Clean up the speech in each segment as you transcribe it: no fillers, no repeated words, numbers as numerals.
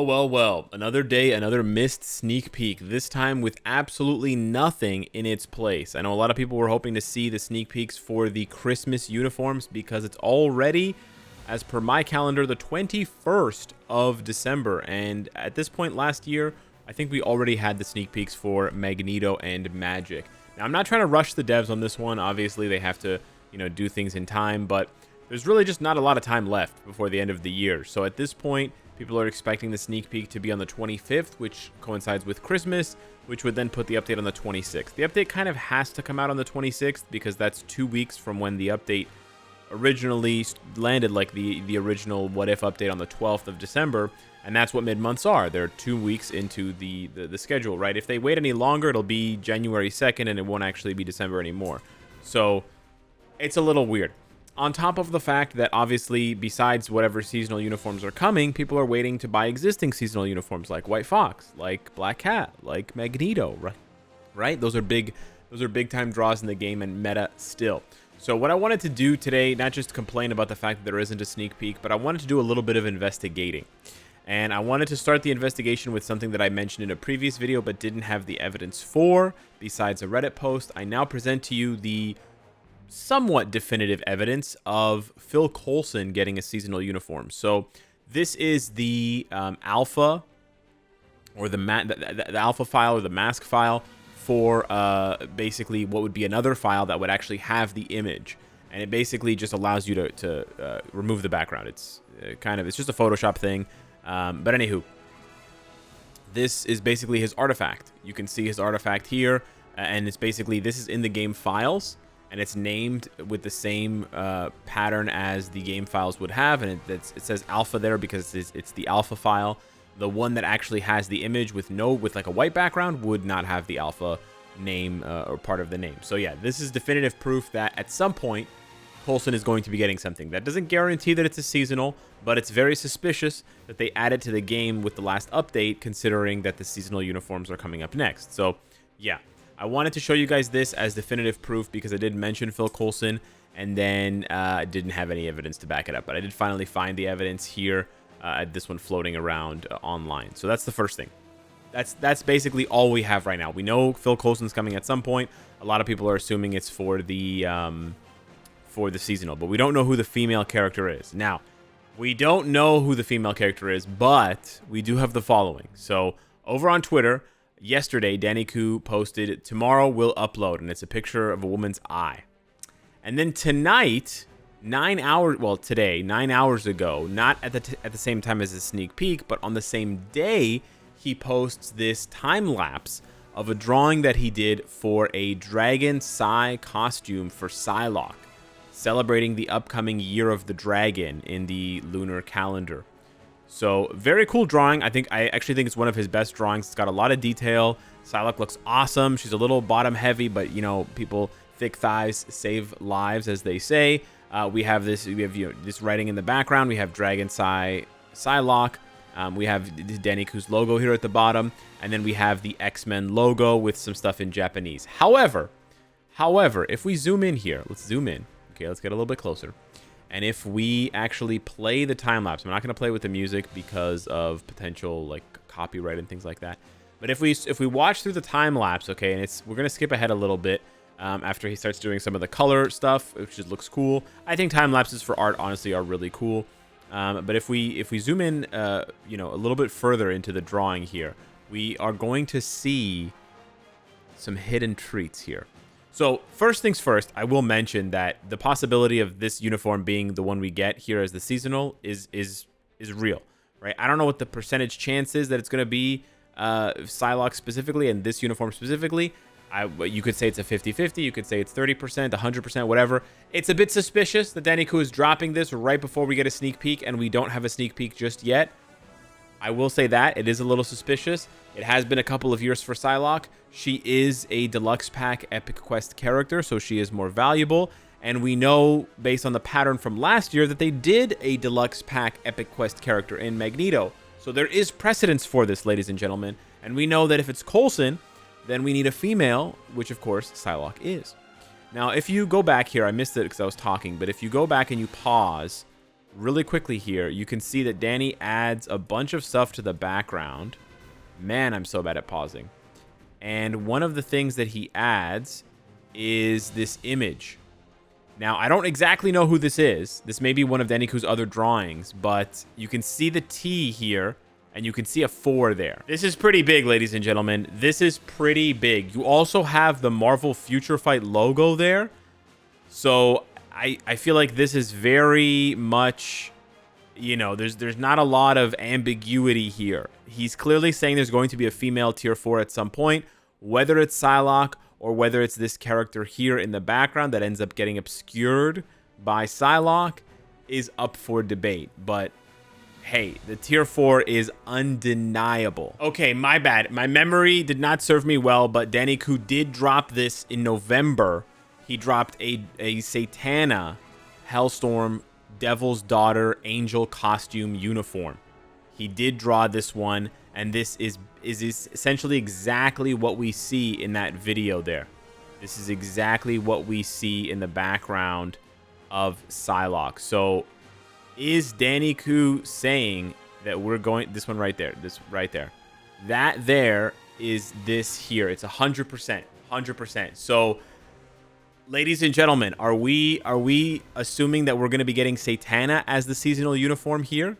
Well, well, well. Another day, another missed sneak peek, this time with absolutely nothing in its place. I know a lot of people were hoping to see the sneak peeks for the Christmas uniforms because it's already, as per my calendar, the 21st of December. And at this point last year, I think we already had the sneak peeks for Magneto and Magic. Now, I'm not trying to rush the devs on this one. Obviously, they have to, do things in time, but there's really just not a lot of time left before the end of the year. So at this point, people are expecting the sneak peek to be on the 25th, which coincides with Christmas, which would then put the update on the 26th. The update kind of has to come out on the 26th because that's 2 weeks from when the update originally landed, like the original What If update on the 12th of December, and that's what mid-months are. They're 2 weeks into the schedule, right? If they wait any longer, it'll be January 2nd, and it won't actually be December anymore. So it's a little weird. On top of the fact that obviously, besides whatever seasonal uniforms are coming, people are waiting to buy existing seasonal uniforms like White Fox, like Black Cat, like Magneto, right? Those are big time draws in the game and meta still. So what I wanted to do today, not just complain about the fact that there isn't a sneak peek, but I wanted to do a little bit of investigating. And I wanted to start the investigation with something that I mentioned in a previous video but didn't have the evidence for, besides a Reddit post. I now present to you the somewhat definitive evidence of Phil Coulson getting a seasonal uniform. So this is the alpha, or the alpha file, or the mask file for basically what would be another file that would actually have the image, and it basically just allows you to remove the background. It's it's just a Photoshop thing, but anywho, this is basically his artifact. You can see his artifact here, and it's basically, this is in the game files, and it's named with the same pattern as the game files would have, and it says alpha there because it's the alpha file. The one that actually has the image with like a white background would not have the alpha name or part of the name. So yeah, this is definitive proof that at some point Coulson is going to be getting something. That doesn't guarantee that it's a seasonal, but it's very suspicious that they added to the game with the last update, considering that the seasonal uniforms are coming up next. So yeah, I wanted to show you guys this as definitive proof because I did mention Phil Coulson, and then didn't have any evidence to back it up. But I did finally find the evidence here, this one floating around online. So that's the first thing. That's basically all we have right now. We know Phil Coulson's coming at some point. A lot of people are assuming it's for the seasonal, but we don't know who the female character is. Now, we don't know who the female character is, but we do have the following. So over on Twitter, yesterday, Danny Koo posted, "Tomorrow we'll upload," and it's a picture of a woman's eye. And then tonight, 9 hours ago, not at the same time as a sneak peek, but on the same day, he posts this time lapse of a drawing that he did for a Dragon Psy costume for Psylock, celebrating the upcoming Year of the Dragon in the lunar calendar. So very cool drawing. I actually think it's one of his best drawings. It's got a lot of detail. Psylocke looks awesome. She's a little bottom heavy, but people, thick thighs save lives, as they say. We have this writing in the background. We have Dragon Psylocke. We have Danny Koo's logo here at the bottom, and then we have the X-Men logo with some stuff in Japanese. However, if we zoom in here, let's zoom in. Okay, let's get a little bit closer. And if we actually play the time lapse, I'm not going to play with the music because of potential like copyright and things like that. But if we watch through the time lapse, okay, and we're going to skip ahead a little bit after he starts doing some of the color stuff, which just looks cool. I think time lapses for art honestly are really cool. But if we zoom in, a little bit further into the drawing here, we are going to see some hidden treats here. So first things first, I will mention that the possibility of this uniform being the one we get here as the seasonal is real, right? I don't know what the percentage chance is that it's going to be Psylocke specifically and this uniform specifically. You could say it's a 50-50, you could say it's 30%, 100%, whatever. It's a bit suspicious that Danny Koo is dropping this right before we get a sneak peek, and we don't have a sneak peek just yet. I will say that it is a little suspicious. It has been a couple of years for Psylocke. She is a deluxe pack Epic Quest character, so she is more valuable. And we know, based on the pattern from last year, that they did a deluxe pack Epic Quest character in Magneto. So there is precedence for this, ladies and gentlemen. And we know that if it's Coulson, then we need a female, which of course Psylocke is. Now, if you go back here, I missed it because I was talking, but if you go back and you pause really quickly here, you can see that Danny adds a bunch of stuff to the background. Man, I'm so bad at pausing. And one of the things that he adds is this image. Now, I don't exactly know who this is. This may be one of Deniku's other drawings, but you can see the T here, and you can see a 4 there. This is pretty big, ladies and gentlemen. This is pretty big. You also have the Marvel Future Fight logo there. So I feel like this is very much, you know, there's not a lot of ambiguity here. He's clearly saying there's going to be a female tier 4 at some point, whether it's Psylock or whether it's this character here in the background that ends up getting obscured by Psylock is up for debate. But hey, the tier 4 is undeniable. Okay, my bad. My memory did not serve me well, but Daniku did drop this in November. He dropped a Satana Hellstorm Devil's Daughter Angel costume uniform. He did draw this one, and this is essentially exactly what we see in that video there. This is exactly what we see in the background of Psylock. So is Daniku saying that we're going, this one right there, this right there, that there is this here? It's 100%. So ladies and gentlemen, are we assuming that we're going to be getting Satana as the seasonal uniform here,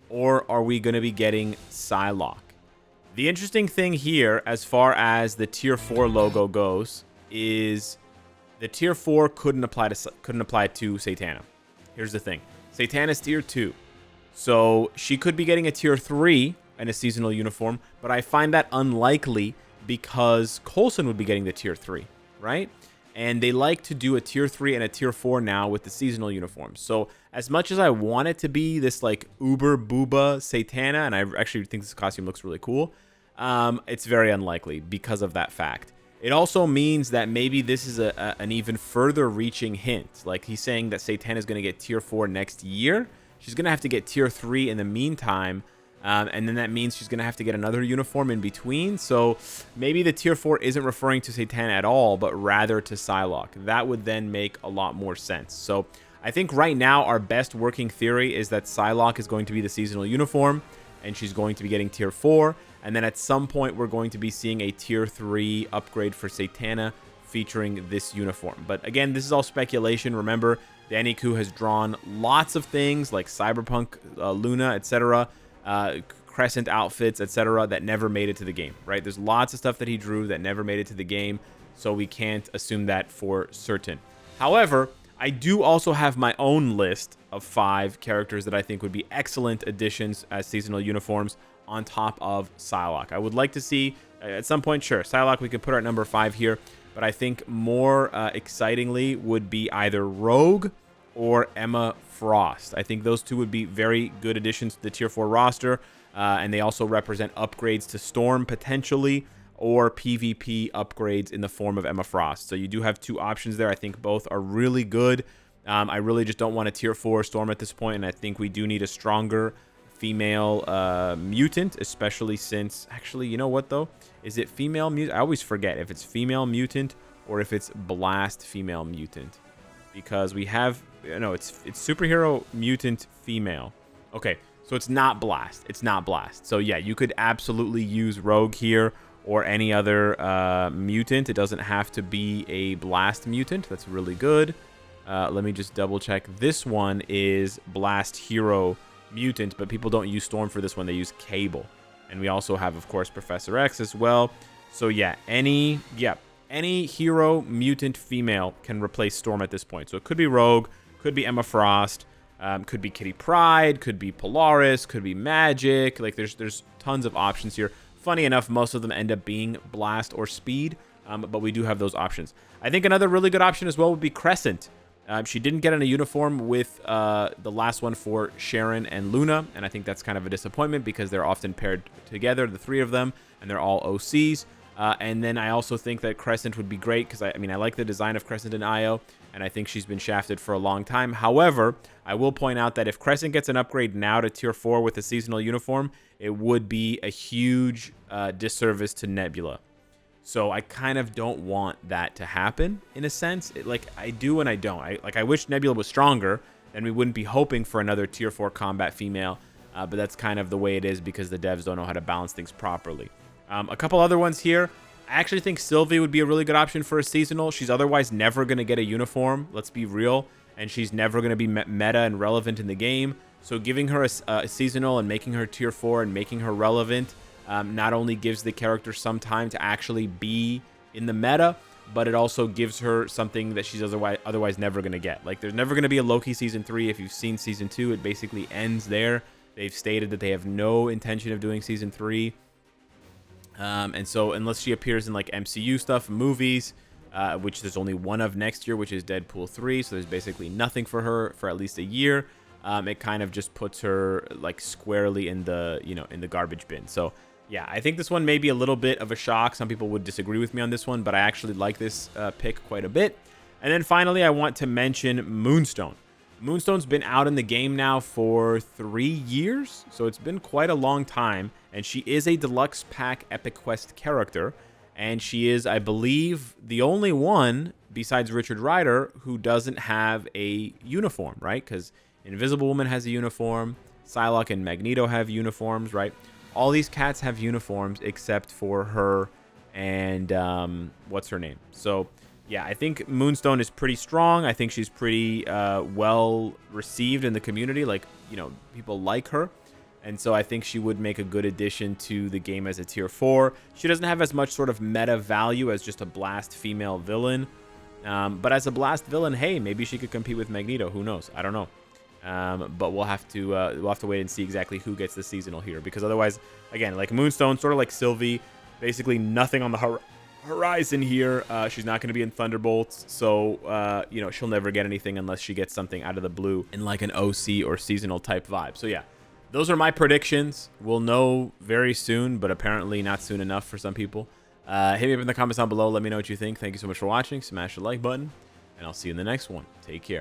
or are we going to be getting Psylock? The interesting thing here, as far as the tier 4 logo goes, is the tier 4 couldn't apply to Satana. Here's the thing: Satana's tier 2, so she could be getting a tier 3 and a seasonal uniform, but I find that unlikely because Coulson would be getting the tier 3, right? And they like to do a tier 3 and a tier 4 now with the seasonal uniforms. So as much as I want it to be this like uber booba Satana, and I actually think this costume looks really cool, it's very unlikely because of that fact. It also means that maybe this is an even further reaching hint. Like he's saying that Satana is going to get tier 4 next year. She's going to have to get tier 3 in the meantime. And then that means she's going to have to get another uniform in between. So maybe the tier 4 isn't referring to Satana at all, but rather to Psylock. That would then make a lot more sense. So I think right now our best working theory is that Psylock is going to be the seasonal uniform, and she's going to be getting tier 4. And then at some point we're going to be seeing a tier 3 upgrade for Satana featuring this uniform. But again, this is all speculation. Remember, Daniku has drawn lots of things like Cyberpunk, Luna, etc., Crescent outfits, etc., that never made it to the game, right? There's lots of stuff that he drew that never made it to the game, so we can't assume that for certain. However, I do also have my own list of 5 characters that I think would be excellent additions as seasonal uniforms on top of Psylock. I would like to see, at some point, sure, Psylock we could put our number 5 here, but I think more excitingly would be either Rogue or Emma Frost. I think those two would be very good additions to the tier 4 roster, and they also represent upgrades to Storm potentially, or PvP upgrades in the form of Emma Frost. So you do have 2 options there. I think both are really good. I really just don't want a tier 4 Storm at this point, and I think we do need a stronger female mutant, especially since, actually, you know what though? Is it female mutant? I always forget if it's female mutant or if it's blast female mutant, because we have, no, it's superhero mutant female. Okay, so it's not blast. It's not blast. So yeah, you could absolutely use Rogue here or any other mutant. It doesn't have to be a blast mutant. That's really good. Let me just double check. This one is blast hero mutant, but people don't use Storm for this one. They use Cable. And we also have, of course, Professor X as well. So yeah, any hero mutant female can replace Storm at this point. So it could be Rogue, could be Emma Frost, could be Kitty Pryde, could be Polaris, could be Magic. Like there's tons of options here. Funny enough, most of them end up being Blast or Speed, but we do have those options. I think another really good option as well would be Crescent. She didn't get in a uniform with the last one for Sharon and Luna, and I think that's kind of a disappointment because they're often paired together, the 3 of them, and they're all OCs. And then I also think that Crescent would be great because, I like the design of Crescent in IO, and I think she's been shafted for a long time. However, I will point out that if Crescent gets an upgrade now to tier 4 with a seasonal uniform, it would be a huge disservice to Nebula. So I kind of don't want that to happen in a sense. Like I do and I don't. I wish Nebula was stronger. then we wouldn't be hoping for another tier 4 combat female. But that's kind of the way it is because the devs don't know how to balance things properly. A couple other ones here. I actually think Sylvie would be a really good option for a seasonal. She's otherwise never going to get a uniform, let's be real. And she's never going to be meta and relevant in the game. So giving her a seasonal and making her tier 4 and making her relevant not only gives the character some time to actually be in the meta, but it also gives her something that she's otherwise never going to get. Like, there's never going to be a Loki Season 3. If you've seen Season 2, it basically ends there. They've stated that they have no intention of doing Season 3. And so unless she appears in like MCU stuff, movies, which there's only one of next year, which is Deadpool 3, so there's basically nothing for her for at least a year. It kind of just puts her like squarely in the, in the garbage bin. So yeah, I think this one may be a little bit of a shock. Some people would disagree with me on this one, but I actually like this pick quite a bit. And then finally, I want to mention Moonstone. Moonstone's been out in the game now for 3 years, so it's been quite a long time, and she is a deluxe pack Epic Quest character, and she is, I believe, the only one besides Richard Rider who doesn't have a uniform, right? Because Invisible Woman has a uniform, Psylock and Magneto have uniforms, right? All these cats have uniforms except for her and what's her name? So yeah, I think Moonstone is pretty strong. I think she's pretty well received in the community. Like, people like her. And so I think she would make a good addition to the game as a tier 4. She doesn't have as much sort of meta value as just a blast female villain. But as a blast villain, hey, maybe she could compete with Magneto. Who knows? I don't know. But we'll have to wait and see exactly who gets the seasonal here. Because otherwise, again, like Moonstone, sort of like Sylvie, basically nothing on the horizon here. She's not going to be in Thunderbolts, so she'll never get anything unless she gets something out of the blue in like an OC or seasonal type vibe. So yeah, those are my predictions. We'll know very soon, but apparently not soon enough for some people. Hit me up in the comments down below. Let me know what you think. Thank you so much for watching. Smash the like button, and I'll see you in the next one. Take care.